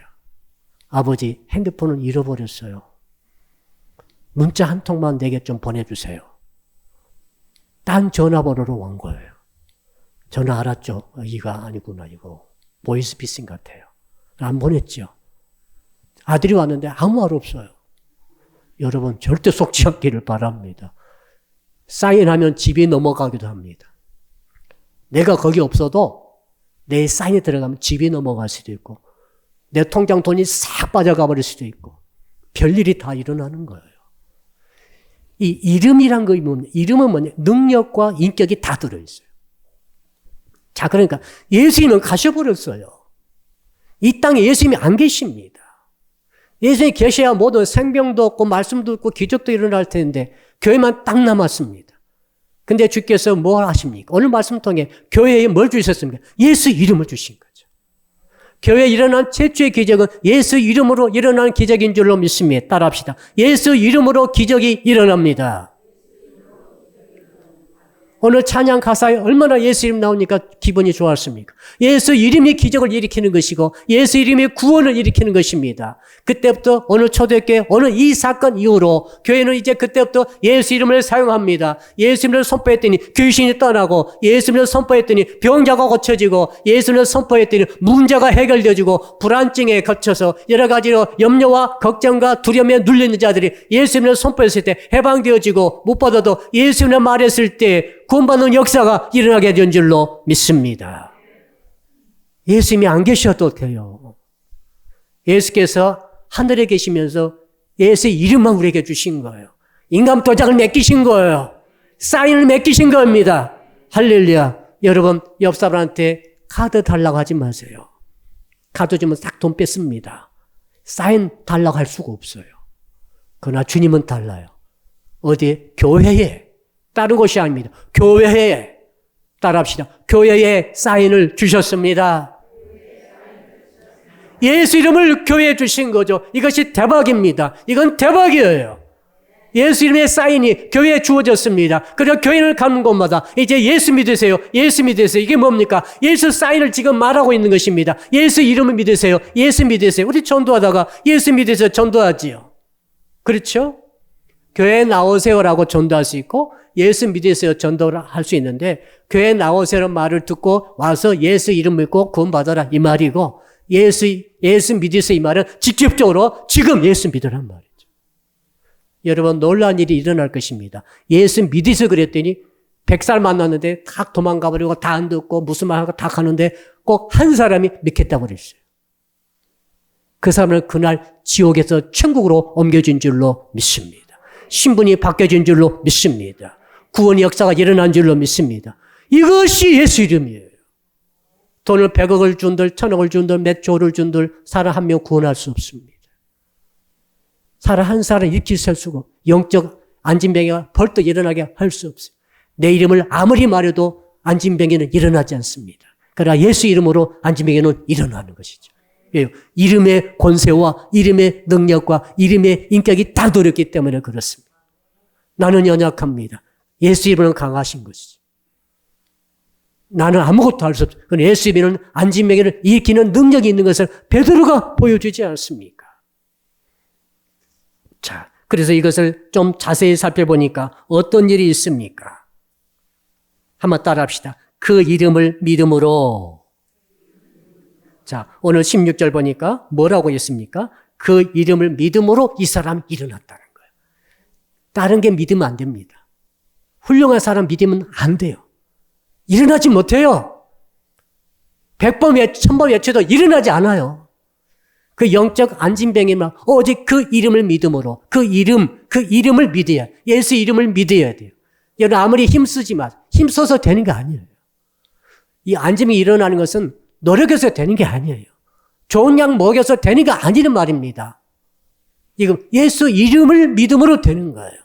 A: 아버지 핸드폰을 잃어버렸어요. 문자 한 통만 내게 좀 보내주세요. 딴 전화번호로 온 거예요. 전화 알았죠? 이가 아니구나 이거. 보이스피싱 같아요. 안 보냈죠. 아들이 왔는데 아무 말 없어요. 여러분 절대 속지 않기를 바랍니다. 사인하면 집이 넘어가기도 합니다. 내가 거기 없어도 내 사인이 들어가면 집이 넘어갈 수도 있고 내 통장 돈이 싹 빠져가 버릴 수도 있고 별일이 다 일어나는 거예요. 이 이름이란 거 이름은 뭐냐? 능력과 인격이 다 들어있어요. 자, 그러니까 예수님은 가셔버렸어요. 이 땅에 예수님이 안 계십니다. 예수님이 계셔야 모든 생명도 없고 말씀도 없고 기적도 일어날 텐데 교회만 딱 남았습니다. 근데 주께서 뭘 하십니까? 오늘 말씀 통해 교회에 뭘 주셨습니까? 예수 이름을 주신 거죠. 교회에 일어난 최초의 기적은 예수 이름으로 일어난 기적인 줄로 믿습니다. 따라합시다. 예수 이름으로 기적이 일어납니다. 오늘 찬양 가사에 얼마나 예수 이름 나오니까 기분이 좋았습니까? 예수 이름이 기적을 일으키는 것이고 예수 이름이 구원을 일으키는 것입니다. 그때부터 오늘 초대교회 오늘 이 사건 이후로 교회는 이제 그때부터 예수 이름을 사용합니다. 예수 이름을 선포했더니 귀신이 떠나고 예수 이름을 선포했더니 병자가 고쳐지고 예수 이름을 선포했더니 문제가 해결되어지고 불안증에 거쳐서 여러 가지로 염려와 걱정과 두려움에 눌리는 자들이 예수 이름을 선포했을 때 해방되어지고 무엇보다도 예수 이름을 말했을 때 구원받는 역사가 일어나게 된 줄로 믿습니다. 예수님이 안 계셔도 돼요. 예수께서 하늘에 계시면서 예수의 이름만 우리에게 주신 거예요. 인감도장을 맡기신 거예요. 사인을 맡기신 겁니다. 할렐루야. 여러분 옆 사람한테 카드 달라고 하지 마세요. 카드 주면 싹 돈 뺐습니다. 사인 달라고 할 수가 없어요. 그러나 주님은 달라요. 어디에? 교회에. 다른 곳이 아닙니다. 교회에. 따라합시다. 교회에 사인을 주셨습니다. 예수 이름을 교회에 주신 거죠. 이것이 대박입니다. 이건 대박이에요. 예수 이름의 사인이 교회에 주어졌습니다. 그래서 교회를 가는 곳마다 이제 예수 믿으세요. 예수 믿으세요. 이게 뭡니까? 예수 사인을 지금 말하고 있는 것입니다. 예수 이름을 믿으세요. 예수 믿으세요. 우리 전도하다가 예수 믿으세요. 전도하지요. 그렇죠? 교회에 나오세요라고 전도할 수 있고 예수 믿으세요. 전도를 할 수 있는데 교회에 나오세요라는 말을 듣고 와서 예수 이름 믿고 구원받아라 이 말이고 예수 믿으세요 이 말은 직접적으로 지금 예수 믿으란 말이죠. 여러분 놀라운 일이 일어날 것입니다. 예수 믿으세요 그랬더니 100살 만났는데 다 도망가 버리고 다 안 듣고 무슨 말 하고 다 가는데 꼭 한 사람이 믿겠다고 그랬어요. 그 사람을 그날 지옥에서 천국으로 옮겨진 줄로 믿습니다. 신분이 바뀌어진 줄로 믿습니다. 구원의 역사가 일어난 줄로 믿습니다. 이것이 예수 이름이에요. 돈을 100억을 준들, 1000억을 준들, 몇 조를 준들 사람 한 명 구원할 수 없습니다. 사람 한 사람 일으킬 수가 영적 안진병이가 벌떡 일어나게 할 수 없어요. 내 이름을 아무리 말해도 안진병에는 일어나지 않습니다. 그러나 예수 이름으로 안진병에는 일어나는 것이죠. 왜요? 이름의 권세와 이름의 능력과 이름의 인격이 다 들었기 때문에 그렇습니다. 나는 연약합니다. 예수 이름은 강하신 것이죠. 나는 아무것도 할 수 없어요. 그런데 예수 이름은 안진병을 일으키는 능력이 있는 것을 베드로가 보여주지 않습니까? 자, 그래서 이것을 좀 자세히 살펴보니까 어떤 일이 있습니까? 한번 따라합시다. 그 이름을 믿음으로. 자, 오늘 16절 보니까 뭐라고 했습니까? 그 이름을 믿음으로 이 사람이 일어났다는 거예요. 다른 게 믿으면 안 됩니다. 훌륭한 사람 믿으면 안 돼요. 일어나지 못해요. 100번 1000번 외쳐도 일어나지 않아요. 그 영적 안진병이면 오직 그 이름을 믿음으로 그 이름을 믿어야 예수 이름을 믿어야 돼요. 여러분 아무리 힘쓰지 마. 힘써서 되는 게 아니에요. 이 안진병이 일어나는 것은 노력해서 되는 게 아니에요. 좋은 약 먹여서 되는 게 아니란 말입니다. 이거 예수 이름을 믿음으로 되는 거예요.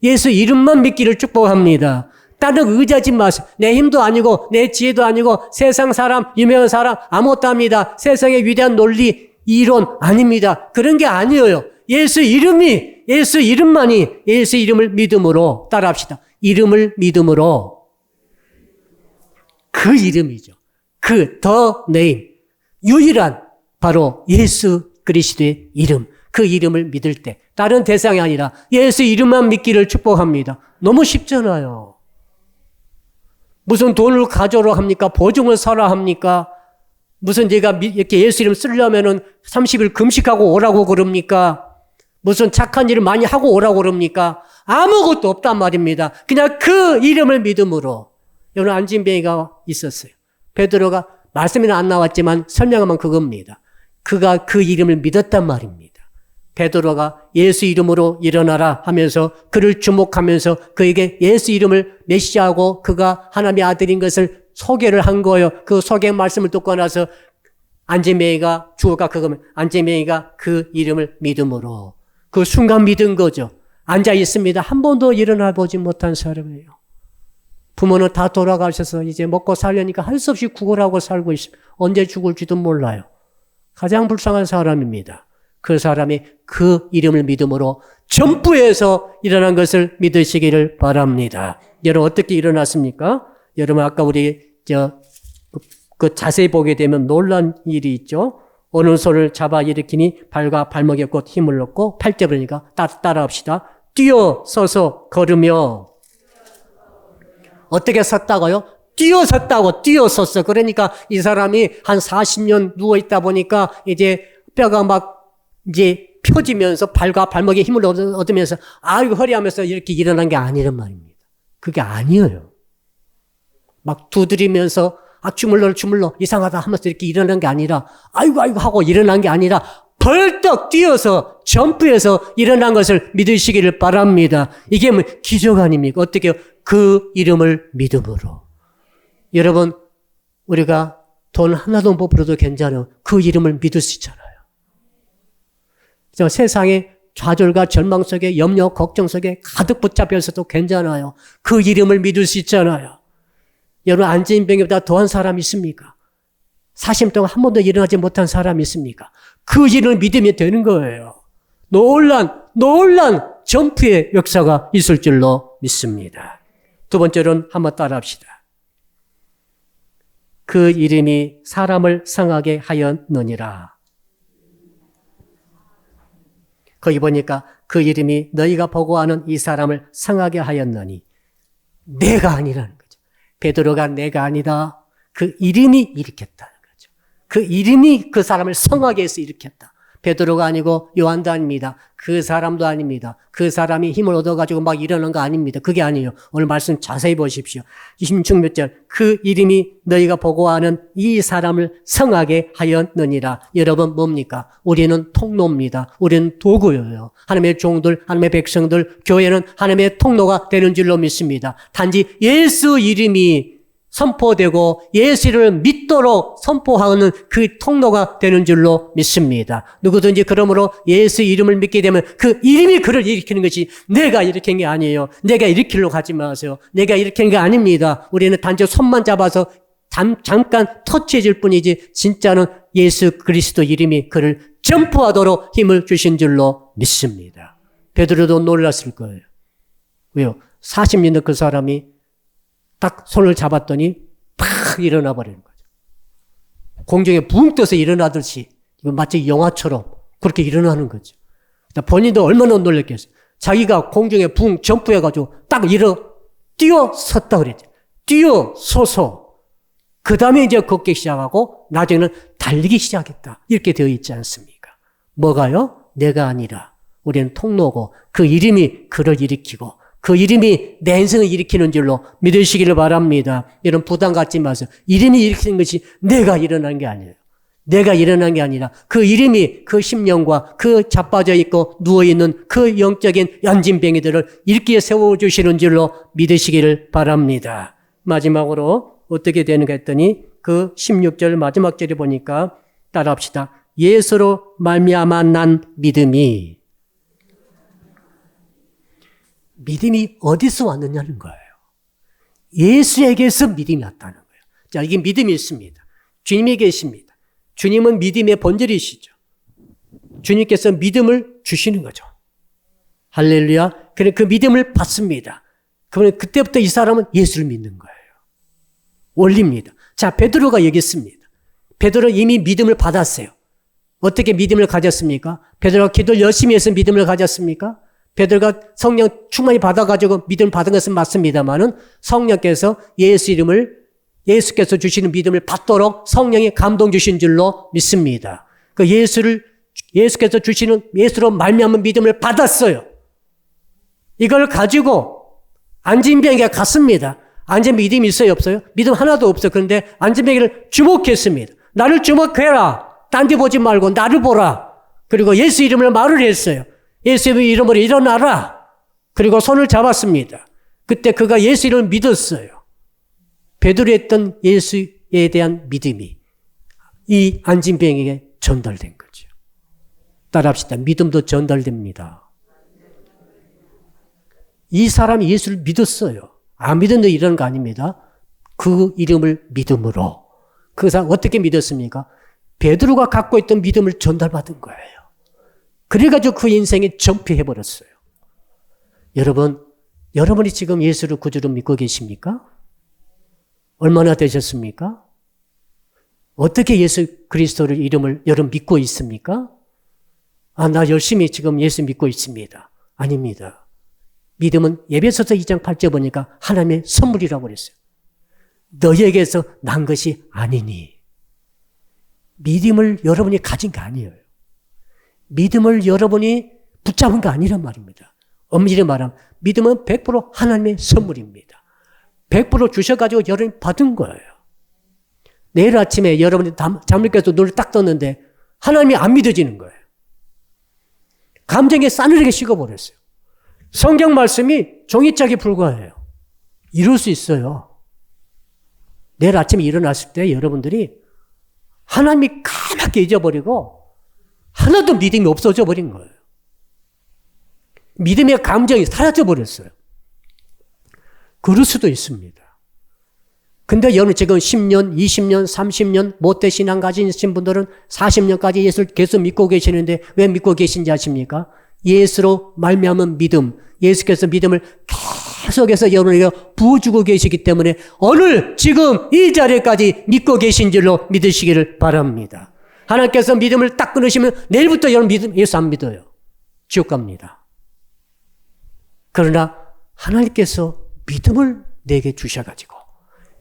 A: 예수 이름만 믿기를 축복합니다. 다른 의지하지 마세요. 내 힘도 아니고 내 지혜도 아니고 세상 사람, 유명한 사람 아무것도 합니다. 세상의 위대한 논리, 이론 아닙니다. 그런 게 아니에요. 예수 이름만이 예수 이름을 믿음으로 따라합시다. 이름을 믿음으로 그 이름이죠. 그 the name 유일한 바로 예수 그리스도의 이름 그 이름을 믿을 때 다른 대상이 아니라 예수 이름만 믿기를 축복합니다. 너무 쉽잖아요. 무슨 돈을 가져오라 합니까? 보증을 서라 합니까? 무슨 내가 이렇게 예수 이름 쓰려면은 30일 금식하고 오라고 그럽니까? 무슨 착한 일을 많이 하고 오라고 그럽니까? 아무것도 없단 말입니다. 그냥 그 이름을 믿음으로. 여러분 안진뱅이가 있었어요. 베드로가 말씀에는 안 나왔지만 설명하면 그겁니다. 그가 그 이름을 믿었단 말입니다. 베드로가 예수 이름으로 일어나라 하면서 그를 주목하면서 그에게 예수 이름을 메시아하고 그가 하나님의 아들인 것을 소개를 한 거예요. 그 소개 말씀을 듣고 나서 안진뱅이가 주어가 그거면 안진뱅이가 그 이름을 믿음으로 그 순간 믿은 거죠. 앉아 있습니다. 한 번도 일어나 보지 못한 사람이에요. 부모는 다 돌아가셔서 이제 먹고 살려니까 할 수 없이 구걸하고 살고 있어요. 언제 죽을지도 몰라요. 가장 불쌍한 사람입니다. 그 사람이 그 이름을 믿음으로 전부에서 일어난 것을 믿으시기를 바랍니다. 여러분 어떻게 일어났습니까? 여러분 아까 우리 그 자세히 보게 되면 놀란 일이 있죠. 어느 손을 잡아 일으키니 발과 발목에 곧 힘을 얻고 팔째 그러니까 따라합시다. 뛰어 서서 걸으며 어떻게 섰다고요? 뛰어 섰어. 그러니까 이 사람이 한 40년 누워 있다 보니까 이제 뼈가 막 이제 펴지면서 발과 발목에 힘을 얻으면서 아이고 허리하면서 이렇게 일어난 게 아니란 말입니다. 그게 아니에요. 막 두드리면서 주물러 이상하다 하면서 이렇게 일어난 게 아니라 아이고 하고 일어난 게 아니라 벌떡 뛰어서 점프해서 일어난 것을 믿으시기를 바랍니다. 이게 뭐 기적 아닙니까? 어떻게요? 그 이름을 믿음으로. 여러분 우리가 돈 하나도 못 벌어도 괜찮아요. 그 이름을 믿을 수 있잖아요. 세상에 좌절과 절망 속에 염려, 걱정 속에 가득 붙잡혀 있어도 괜찮아요. 그 이름을 믿을 수 있잖아요. 여러분, 안진병보다 더한 사람이 있습니까? 40년 동안 한 번도 일어나지 못한 사람이 있습니까? 그 이름을 믿으면 되는 거예요. 놀란 점프의 역사가 있을 줄로 믿습니다. 두 번째로는 한번 따라합시다. 그 이름이 사람을 상하게 하였느니라. 거기 보니까 그 이름이 너희가 보고하는 이 사람을 상하게 하였느니 내가 아니라는 거죠. 베드로가 내가 아니다. 그 이름이 일으켰다는 거죠. 그 이름이 그 사람을 상하게 해서 일으켰다. 베드로가 아니고 요한도 아닙니다. 그 사람도 아닙니다. 그 사람이 힘을 얻어가지고 막 일어난 거 아닙니다. 그게 아니에요. 오늘 말씀 자세히 보십시오. 26절 그 이름이 너희가 보고하는 이 사람을 성하게 하였느니라. 여러분 뭡니까? 우리는 통로입니다. 우리는 도구예요. 하나님의 종들, 하나님의 백성들, 교회는 하나님의 통로가 되는 줄로 믿습니다. 단지 예수 이름이 선포되고 예수를 믿도록 선포하는 그 통로가 되는 줄로 믿습니다. 누구든지 그러므로 예수 이름을 믿게 되면 그 이름이 그를 일으키는 것이 내가 일으킨 게 아니에요. 내가 일으키려고 하지 마세요. 내가 일으킨 게 아닙니다. 우리는 단지 손만 잡아서 잠깐 터치해 줄 뿐이지 진짜는 예수 그리스도 이름이 그를 점프하도록 힘을 주신 줄로 믿습니다. 베드로도 놀랐을 거예요. 왜요? 40년 그 사람이 딱 손을 잡았더니 팍 일어나 버리는 거죠. 공중에 붕 떠서 일어나듯이 이거 마치 영화처럼 그렇게 일어나는 거죠. 본인도 얼마나 놀랐겠어요. 자기가 공중에 붕 점프해가지고 딱 뛰어섰다 그랬죠. 뛰어서서 그 다음에 이제 걷기 시작하고 나중에는 달리기 시작했다. 이렇게 되어 있지 않습니까? 뭐가요? 내가 아니라 우리는 통로고 그 이름이 그를 일으키고 그 이름이 내 인생을 일으키는 줄로 믿으시기를 바랍니다. 이런 부담 갖지 마세요. 이름이 일으키는 것이 내가 일어난 게 아니에요. 내가 일어난 게 아니라 그 이름이 그 심령과 그 자빠져 있고 누워있는 그 영적인 연진병이들을 일으켜 세워주시는 줄로 믿으시기를 바랍니다. 마지막으로 어떻게 되는가 했더니 그 16절 마지막 절에 보니까 따라합시다. 예수로 말미암아 난 믿음이 어디서 왔느냐는 거예요. 예수에게서 믿음이 왔다는 거예요. 자, 이게 믿음이 있습니다. 주님이 계십니다. 주님은 믿음의 본질이시죠. 주님께서 믿음을 주시는 거죠. 할렐루야. 그래 그 믿음을 받습니다. 그러면 그때부터 이 사람은 예수를 믿는 거예요. 원리입니다. 자, 베드로가 여기 있습니다. 베드로 이미 믿음을 받았어요. 어떻게 믿음을 가졌습니까? 베드로가 기도를 열심히 해서 믿음을 가졌습니까? 베드로가 성령 충만히 받아가지고 믿음을 받은 것은 맞습니다만은 성령께서 예수께서 주시는 믿음을 받도록 성령이 감동 주신 줄로 믿습니다. 그 예수께서 주시는 예수로 말미암은 믿음을 받았어요. 이걸 가지고 안진병에게 갔습니다. 안진병 믿음이 있어요, 없어요? 믿음 하나도 없어요. 그런데 안진병이를 주목했습니다. 나를 주목해라. 딴 데 보지 말고 나를 보라. 그리고 예수 이름을 말을 했어요. 예수의 이름으로 일어나라. 그리고 손을 잡았습니다. 그때 그가 예수 이름을 믿었어요. 베드로 했던 예수에 대한 믿음이 이 안진병에게 전달된 거죠. 따라합시다. 믿음도 전달됩니다. 이 사람이 예수를 믿었어요. 안 믿었는데 이런 거 아닙니다. 그 이름을 믿음으로. 그 사람 어떻게 믿었습니까? 베드로가 갖고 있던 믿음을 전달받은 거예요. 그래가지고 그 인생에 점프해버렸어요. 여러분이 지금 예수를 구주로 믿고 계십니까? 얼마나 되셨습니까? 어떻게 예수 그리스도를 이름을 여러분 믿고 있습니까? 나 열심히 지금 예수 믿고 있습니다. 아닙니다. 믿음은 에베소서 2장 8절 보니까 하나님의 선물이라고 그랬어요. 너희에게서 난 것이 아니니. 믿음을 여러분이 가진 게 아니에요. 믿음을 여러분이 붙잡은 거 아니란 말입니다. 엄밀히 말하면 믿음은 100% 하나님의 선물입니다. 100% 주셔가지고 여러분이 받은 거예요. 내일 아침에 여러분이 잠을 깨서 눈을 딱 떴는데 하나님이 안 믿어지는 거예요. 감정에 싸늘하게 식어버렸어요. 성경 말씀이 종이짝에 불과해요. 이룰 수 있어요. 내일 아침에 일어났을 때 여러분들이 하나님이 까맣게 잊어버리고 하나도 믿음이 없어져 버린 거예요. 믿음의 감정이 사라져 버렸어요. 그럴 수도 있습니다. 근데 여러분 지금 10년, 20년, 30년 못된 신앙 가지신 분들은 40년까지 예수를 계속 믿고 계시는데 왜 믿고 계신지 아십니까? 예수로 말미암은 믿음, 예수께서 믿음을 계속해서 여러분에게 부어주고 계시기 때문에 오늘 지금 이 자리까지 믿고 계신 줄로 믿으시기를 바랍니다. 하나님께서 믿음을 딱 끊으시면 내일부터 여러분 예수 안 믿어요. 지옥 갑니다. 그러나 하나님께서 믿음을 내게 주셔가지고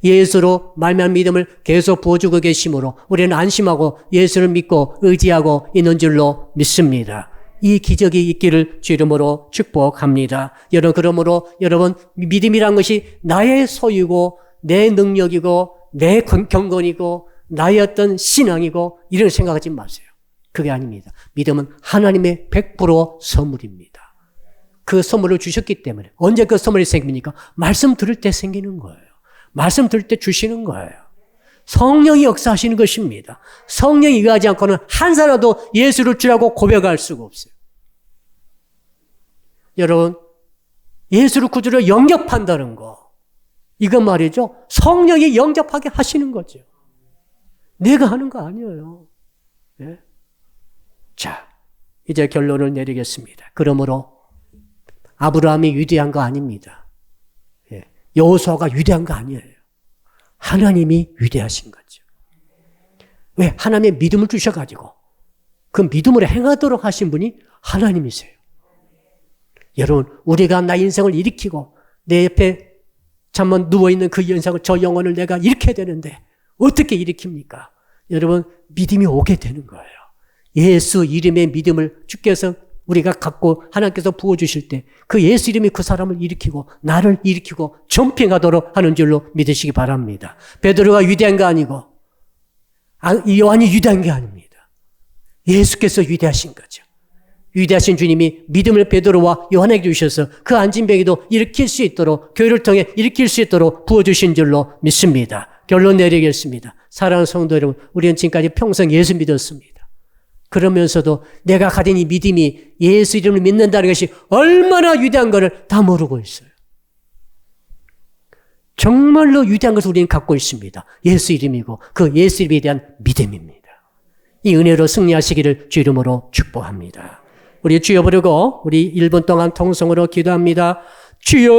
A: 예수로 말미암은 믿음을 계속 부어주고 계심으로 우리는 안심하고 예수를 믿고 의지하고 있는 줄로 믿습니다. 이 기적이 있기를 주 이름으로 축복합니다. 여러분, 그러므로 여러분 믿음이란 것이 나의 소유고 내 능력이고 내 경건이고 나의 어떤 신앙이고 이런 생각하지 마세요. 그게 아닙니다. 믿음은 하나님의 100% 선물입니다. 그 선물을 주셨기 때문에 언제 그 선물이 생깁니까? 말씀 들을 때 생기는 거예요. 말씀 들을 때 주시는 거예요. 성령이 역사하시는 것입니다. 성령이 의하지 않고는 한 사람도 예수를 주라고 고백할 수가 없어요. 여러분, 예수를 구주로 영접한다는 거, 이건 말이죠. 성령이 영접하게 하시는 거죠. 내가 하는 거 아니에요. 네? 자, 이제 결론을 내리겠습니다. 그러므로 아브라함이 위대한 거 아닙니다. 여호수아가 위대한 거 아니에요. 하나님이 위대하신 거죠. 왜? 하나님의 믿음을 주셔가지고 그 믿음으로 행하도록 하신 분이 하나님이세요. 여러분, 우리가 나 인생을 일으키고 내 옆에 잠만 누워있는 그 인생을, 저 영혼을 내가 일으켜야 되는데 어떻게 일으킵니까? 여러분, 믿음이 오게 되는 거예요. 예수 이름의 믿음을 주께서 우리가 갖고 하나님께서 부어주실 때 그 예수 이름이 그 사람을 일으키고 나를 일으키고 점핑하도록 하는 줄로 믿으시기 바랍니다. 베드로가 위대한 거 아니고 요한이 위대한 게 아닙니다. 예수께서 위대하신 거죠. 위대하신 주님이 믿음을 베드로와 요한에게 주셔서 그 안진뱅이도 일으킬 수 있도록 교회를 통해 일으킬 수 있도록 부어주신 줄로 믿습니다. 결론 내리겠습니다. 사랑하는 성도 여러분, 우리는 지금까지 평생 예수 믿었습니다. 그러면서도 내가 가진 이 믿음이 예수 이름을 믿는다는 것이 얼마나 위대한 것을 다 모르고 있어요. 정말로 위대한 것을 우리는 갖고 있습니다. 예수 이름이고 그 예수 이름에 대한 믿음입니다. 이 은혜로 승리하시기를 주 이름으로 축복합니다. 우리 주여 부르고 우리 1분 동안 통성으로 기도합니다. 주여,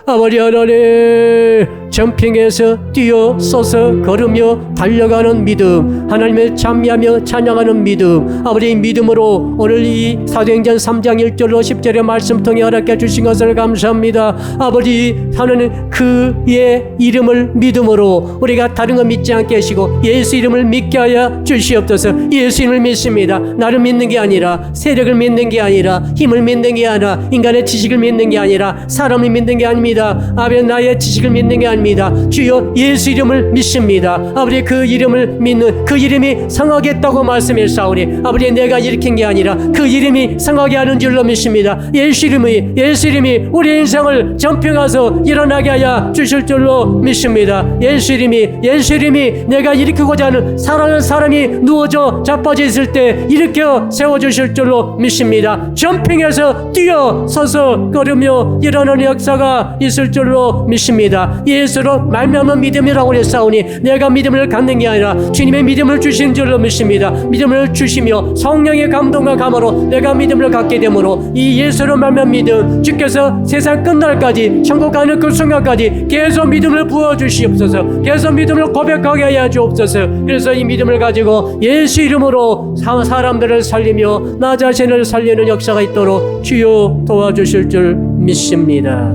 A: 아버지 하나님, 점핑해서 뛰어서서 걸으며 달려가는 믿음, 하나님을 찬미하며 찬양하는 믿음, 아버지 믿음으로 오늘 이 사도행전 3장 1절로 10절의 말씀 통해 허락해 주신 것을 감사합니다. 아버지 하나님, 그의 이름을 믿음으로 우리가 다른 거 믿지 않게 하시고 예수 이름을 믿게 하여 주시옵소서. 예수 이름을 믿습니다. 나를 믿는 게 아니라, 세력을 믿는 게 아니라, 힘을 믿는 게 아니라, 인간의 지식을 믿는 게 아니라, 사람을 믿는 게 아닙니다. 아버지, 나의 지식을 믿는 게 아닙니다. 주여, 예수 이름을 믿습니다. 아버지, 그 이름을 믿는, 그 이름이 성하겠다고 말씀했사오니 아버지, 내가 일으킨 게 아니라 그 이름이 성하게 하는 줄로 믿습니다. 예수 이름이 우리 인생을 점평해서 일어나게 하여 주실 줄로 믿습니다. 예수 이름이 내가 일으키고자 하는 사랑하는 사람이 누워져 자빠져 있을 때 일으켜 세워주실 줄로 믿습니다. 점핑해서 뛰어 서서 걸으며 일어나는 역사가 있을 줄로 믿습니다. 예수로 말미암은 믿음이라고 했사오니 내가 믿음을 갖는 게 아니라 주님의 믿음을 주신 줄로 믿습니다. 믿음을 주시며 성령의 감동과 감화로 내가 믿음을 갖게 되므로 이 예수로 말미암은 믿음, 주께서 세상 끝날까지 천국 가는 그 순간까지 계속 믿음을 부어주시옵소서. 계속 믿음을 고백하게 하여 주옵소서. 그래서 이 믿음을 가지고 예수 이름으로 사람들을 살리며 나 자신을 살리는 역사가 있도록 주여 도와주실 줄 믿습니다.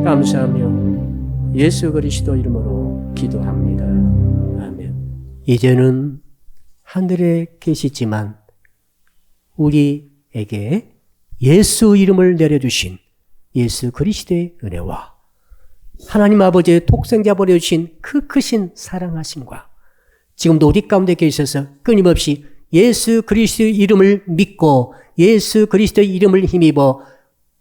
A: 감사하며 예수 그리스도 이름으로 기도합니다. 아멘. 이제는 하늘에 계시지만 우리에게 예수 이름을 내려주신 예수 그리스도의 은혜와 하나님 아버지의 독생자 버려주신 그 크신 사랑하심과 지금도 우리 가운데 계셔서 끊임없이 예수 그리스도의 이름을 믿고 예수 그리스도의 이름을 힘입어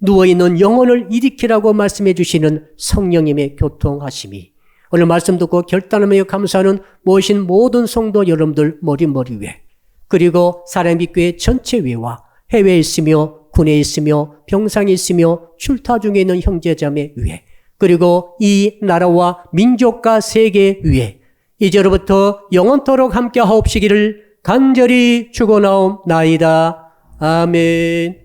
A: 누워있는 영혼을 일으키라고 말씀해 주시는 성령님의 교통하심이 오늘 말씀 듣고 결단하며 감사하는 모신 모든 성도 여러분들 머리 위에 그리고 사랑의 교회 전체 위와 해외에 있으며 군에 있으며 병상에 있으며 출타 중에 있는 형제자매 위에, 그리고 이 나라와 민족과 세계 위에 이제로부터 영원토록 함께 하옵시기를 간절히 축원하옵나이다. 아멘.